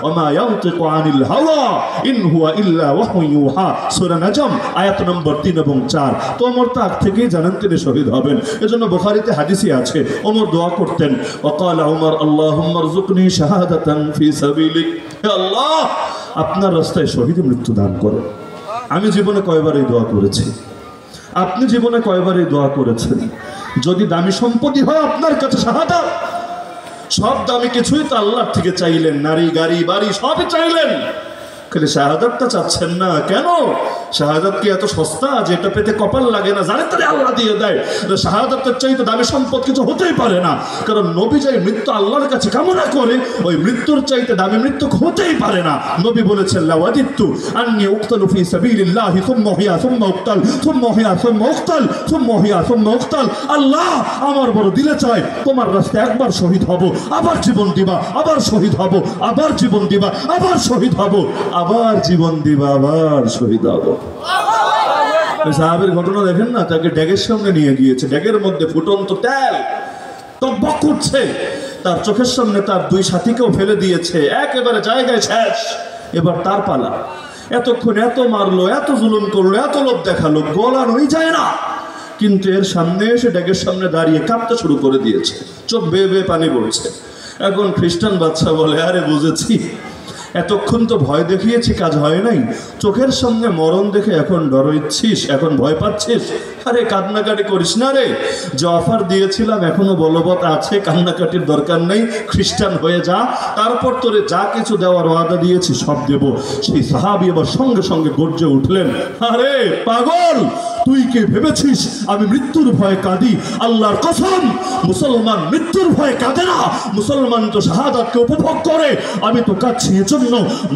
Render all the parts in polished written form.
ওমা ইয়ানতিকু আনিল হাওয়া ইন হুয়া ইল্লা ওয়াহয়ুন ইউহা। সূরা নাজম আয়াত নম্বর 3 এবং 4। তো ওমর তো আগ থেকেই জানেন তিনি শহীদ হবেন। এজন্য বুখারীতে হাদিসে আছে ওমর দোয়া করতেন, ওয়াকালা ওমর আল্লাহুম্মা রযুকনি শাহাদাতান ফি সাবিলিক, হে আল্লাহ আপনার রাস্তায় শহীদ মৃত্যু দান করো। আমি জীবনে কয়বার এই দোয়া করেছি, আপনি জীবনে কয়বার এই দোয়া করেছেন? যদি দামি সম্পত্তি হয় আপনার কাছে শাহাদাত, সব দামি কিছুই তো আল্লাহর থেকে চাইলেন, নারী গাড়ি বাড়ি সবই চাইলেন, খালি শাহাদাতটা চাচ্ছেন না কেন? শাহাদাত কি এত সস্তা যেটা পেতে কপাল লাগে না? জানে তাহলে আল্লাহ দিয়ে দেয়। শাহাদাতের চাইতে দামি সম্পদ কিছু হতেই পারে না, কারণ নবী যাই মৃত্যু আল্লাহর কাছে কামনা করে ওই মৃত্যুর চাইতে দামি মৃত্যু হতেই পারে না। নবী বলেছেন লাওয়াদিতু আন্নী উকতালু ফি সাবিলিল্লাহি সুম্মা উহিয়া সুম্মা উকতাল সুম্মা উহিয়া সুম্মা উকতাল সুম্মা উহিয়া সুম্মা উকতাল। আল্লাহ আমার বড় দিলে চাই তোমার রাস্তায় একবার শহীদ হব, আবার জীবন দিবা, আবার শহীদ হব, আবার জীবন দিবা, আবার শহীদ হব, আবার জীবন দিবা, আবার শহীদ হব। সাহাবের ঘটনা দেখেন না, তাকে ড্যাগের সামনে নিয়ে গিয়েছে, ড্যাগের মধ্যে ফুটন্ত তেল টকবক করছে, তার চোখের সামনে তার দুই সাথীকেও ফেলে দিয়েছে, একেবারে জায়গায় শেষ, এবার তার পালা। এতক্ষণ এত মারলো, এত জুলুম করলো, এত লোভ দেখালো, গলানোই যায় না, কিন্তু এর সামনে এসে ড্যাগের সামনে দাঁড়িয়ে কাঁদতে শুরু করে দিয়েছে, চোখ বেয়ে বেয়ে পানি পড়ছে। এখন খ্রিস্টান বাচ্চা বলে, আরে বুঝেছি, এতক্ষণ তো ভয় দেখিয়েছি, কাজ হয় নাই, চোখের সামনে মরণ দেখে এখন ডরাচ্ছিস, এখন ভয় পাচ্ছিস? আরে কান্নাকাটি করিস না রে, যে অফার দিয়েছিলাম এখনো বলবৎ আছে, কান্নাকাটির দরকার নেই, খ্রিস্টান হয়ে যা, তারপর তোরে যা কিছু দেওয়ার ওয়াদা দিয়েছি সব দেব। সেই সাহাবী আবার সঙ্গে সঙ্গে গর্জে উঠলেন, আরে পাগল, তুই কে ভেবেছিস আমি মৃত্যুর ভয়ে কাঁদি? আল্লাহর কসম, মুসলমান মৃত্যুর ভয়ে কাঁদে না, মুসলমান তো শাহাদাতকে উপভোগ করে। আমি তো কাঁদছি এজন্য,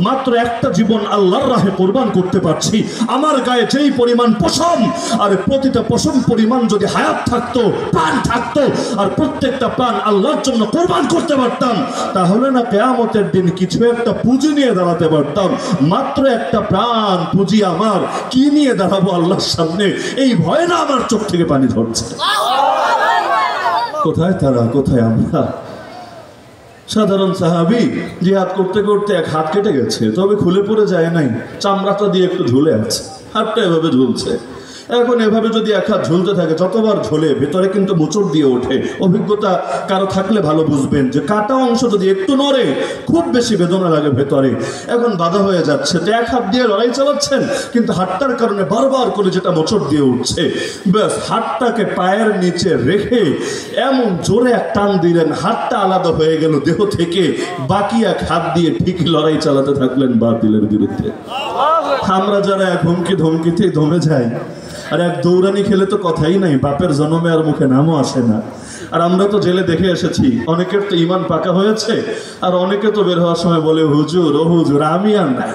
মাত্র একটা জীবন আল্লাহর রাহে কোরবান করতে পারছি। আমার গায়ে যেই পরিমাণ পশম, আর প্রতিটা পশম পরিমাণ যদি হায়াত থাকতো, প্রাণ থাকতো, আর প্রত্যেকটা প্রাণ আল্লাহর জন্য কোরবান করতে পারতাম, তাহলে না কিয়ামতের দিন কিছু একটা পুঁজি নিয়ে দাঁড়াতে পারতাম। মাত্র একটা প্রাণ পুঁজি আমার, কি নিয়ে দাঁড়াবো আল্লাহর সামনে? এই ভয় না আমার চোখ থেকে পানি ঝরছে। কোথায় তারা, কোথায় আমরা? সাধারণ সাহাবী জিহাদ করতে করতে এক হাত কেটে গেছে, তবে খুলে পড়ে যায় নাই, চামড়াটা দিয়ে একটু ঝুলে আছে, হাতটা এভাবে ঝুলছে। এখন এভাবে যদি এক হাত ঝুলতে থাকে, যতবার ঝোলে ভেতরে কিন্তু মোচড় দিয়ে ওঠে। অভিজ্ঞতা কারো থাকলে ভালো বুঝবেন যে কাটা অংশ যদি একটু নড়ে খুব বেশি বেদনা লাগে ভেতরে। এখন বাধা হয়ে যাচ্ছে, তো এক হাত দিয়ে লড়াই চালাচ্ছেন, কিন্তু হাতটার কারণে বারবার করে যেটা মোচড় দিয়ে উঠছে, ব্যাস হাতটাকে পায়ের নিচে রেখে এমন জোরে এক টান দিলেন, হাতটা আলাদা হয়ে গেল দেহ থেকে, বাকি এক হাত দিয়ে ঠিকই লড়াই চালাতে থাকলেন বাতিলের বিরুদ্ধে। আমরা যারা এক হুমকি ধমকিতেই দমে যাই, আর এক দৌড়ানি খেলে তো কথাই নাই, বাপের জন্মে আর মুখে নামও আসে না। আর আমরা তো জেলে দেখে এসেছি, অনেকের তো ইমান পাকা হয়েছে, আর অনেকে তো বের হওয়ার সময় বলে, হুজুর ও হুজুর আমি আর নাই,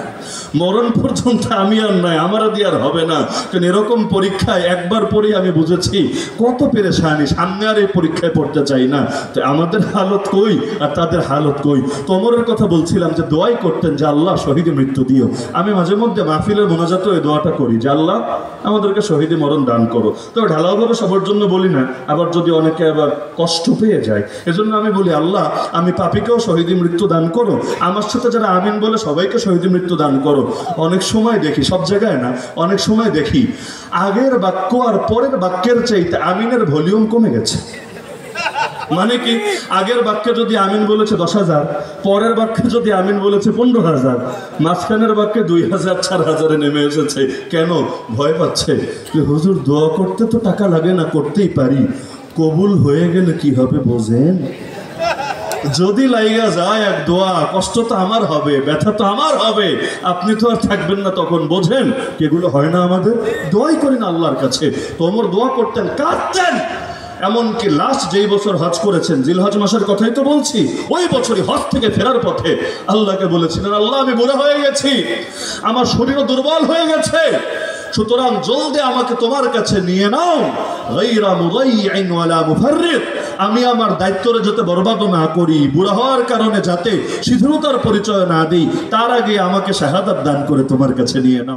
মরণ পর্যন্ত আমি আর নাই, আমার দিয়ে আর হবে না। কারণ এরকম পরীক্ষায় একবার পরেই আমি বুঝেছি কত পেরেশানি, সামনে আর এই পরীক্ষায় পড়তে চাই না। তো আমাদের হালত কই আর তাদের হালত কই? তোমরের কথা বলছিলাম যে দোয়াই করতেন যে আল্লাহ শহীদে মৃত্যু দিও। আমি মাঝে মধ্যে মাহফিলের মোনাজাতে এই দোয়াটা করি যে আল্লাহ আমাদেরকে শহীদে মরণ দান করো। তবে ঢালাওভাবে সবার জন্য বলি না, আবার যদি অনেকে আবার কষ্ট পেয়ে যায়, এজন্য আমি বলি আল্লাহ আমি পাপীকেও শহীদে মৃত্যু দান করো, আমার সাথে যারা আমিন বলে সবাইকে শহীদে মৃত্যু দান করো। অনেক সময় দেখি, সব জায়গায় না, অনেক সময় দেখি আগের বাক্য আর পরের বাক্যের চাইতে আমিনের ভলিউম কমে গেছে। মানে কি, আগের বাক্যে যদি আমিন বলেছে 10,000, পরের বাক্যে যদি আমিন বলেছে 15,000, মাঝখানের বাক্যে 2,000 4,000-এ নেমে এসেছে। কেন? ভয় পাচ্ছে যে হুজুর দোয়া করতে তো টাকা লাগে না, করতেই পারি, কবুল হয়ে গেলে কি হবে বোঝেন? যদি লাইগা যায় এক দোয়া, কষ্ট তো আমার হবে, ব্যথা তো আমার হবে, আপনি তো আর থাকবেন না তখন, বোঝেন? এগুলো হয় না আমাদের? দোয়াই করি না আল্লাহর কাছে। তোমর দোয়া করতেন, কাঁদতেন। এমনকি লাস্ট যেই বছর হজ করেছেন, জিলহজ মাসের কথাই তো বলছি, ওই বছরই হজ থেকে ফেরার পথে আল্লাহকে বলেছিলেন, আল্লাহ আমি বুড়া হয়ে গেছি, আমার শরীরও দুর্বল হয়ে গেছে, সুতরাং জলদি আমাকে তোমার কাছে নিয়ে নাও, গায়রা মুদাইয়িন ওয়ালা মুফাররিত, আমি আমার দায়িত্বরে যাতে বরবাদ না করি, বুড়া হওয়ার কারণে যাতে শিথিলতার পরিচয় না দিই, তার আগে আমাকে শাহাদাত দান করে তোমার কাছে নিয়ে নাও।